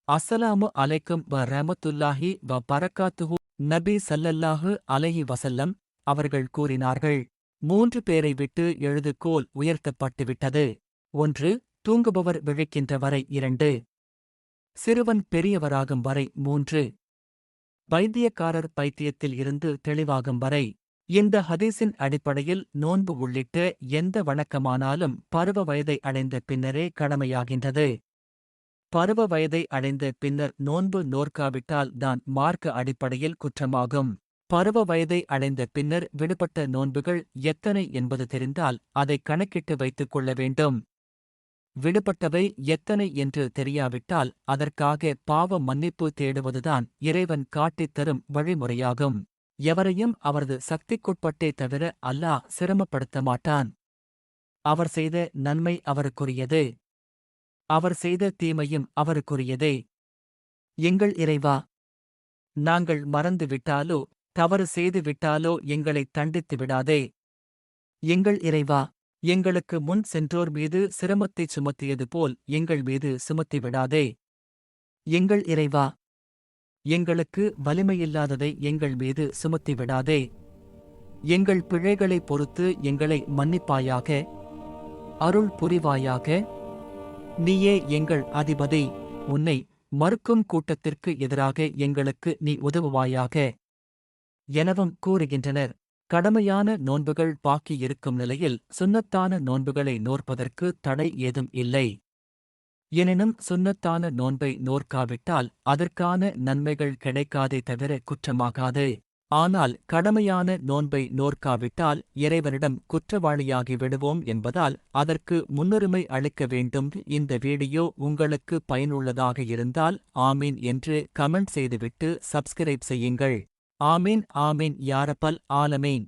அஸ்ஸலாமு அலைக்கும் வ ரஹ்மத்துல்லாஹி வ பரக்காத்துஹு. நபி ஸல்லல்லாஹு அலைஹி வஸல்லம் அவர்கள் கூறினார்கள், 3 பேரை விட்டு எழுதுகோல் உயர்த்தப்பட்டுவிட்டது. 1. தூங்குபவர் விழிக்கின்ற வரை. 2. சிறுவன் பெரியவராகும் வரை. 3. வைத்தியக்காரர் பைத்தியத்தில் இருந்து தெளிவாகும் வரை. இந்த ஹதீஸின் அடிப்படையில் நோன்பு உள்ளிட்ட எந்த வணக்கமானாலும் பருவ வயதை அடைந்த பின்னரே கடமையாகின்றது. பருவ வயதை அடைந்த பின்னர் நோன்பு நோற்காவிட்டால் தான் மார்க்க அடிப்படையில் குற்றமாகும். பருவ வயதை அடைந்த பின்னர் விடுபட்ட நோன்புகள் எத்தனை என்பது தெரிந்தால் அதை கணக்கிட்டு வைத்துக் கொள்ள வேண்டும். விடுபட்டவை எத்தனை என்று தெரியாவிட்டால் அதற்காக பாவ மன்னிப்பு தேடுவதுதான் இறைவன் காட்டித் தரும் வழிமுறையாகும். எவரையும் அவரது சக்திக்குட்பட்டே தவிர அல்லாஹ் சிரமப்படுத்த மாட்டான். அவர் செய்த நன்மை அவருக்குரியது. அவர் செய்த தீமையும் அவருக்குரியதே. எங்கள் இறைவா, நாங்கள் மறந்து விட்டாலோ தவறு செய்து விட்டாலோ எங்களை தண்டித்து விடாதே. எங்கள் இறைவா, எங்களுக்கு முன் சென்றோர் மீது சிரமத்தைச் சுமத்தியது போல் எங்கள் மீது சுமத்திவிடாதே. எங்கள் இறைவா, எங்களுக்கு வலிமையில்லாததை எங்கள் மீது சுமத்திவிடாதே. எங்கள் பிழைகளைப் பொறுத்து எங்களை மன்னிப்பாயாக, அருள் புரிவாயாக. நீயே எங்கள் அதிபதி. உன்னை மறுக்கும் கூட்டத்திற்கு எதிராக எங்களுக்கு நீ உதவுவாயாக எனவும் கூறுகின்றனர். கடமையான நோன்புகள் பாக்கி இருக்கும் நிலையில் சுன்னத்தான நோன்புகளை நோற்பதற்கு தடை ஏதும் இல்லை. எனினும் சுன்னத்தான நோன்பை நோற்காவிட்டால் அதற்கான நன்மைகள் கிடைக்காதே தவிர குற்றமாகாது. ஆனால் கடமையான நோன்பை நோற்காவிட்டால் இறைவனிடம் குற்றவாளியாகி விடுவோம் என்பதால் அதற்கு முன்னுரிமை அளிக்க வேண்டும். இந்த வீடியோ உங்களுக்கு பயனுள்ளதாக இருந்தால் ஆமீன் என்று கமெண்ட் செய்துவிட்டு சப்ஸ்கிரைப் செய்யுங்கள். ஆமீன் ஆமீன் யா ரப்பல் ஆலமீன்.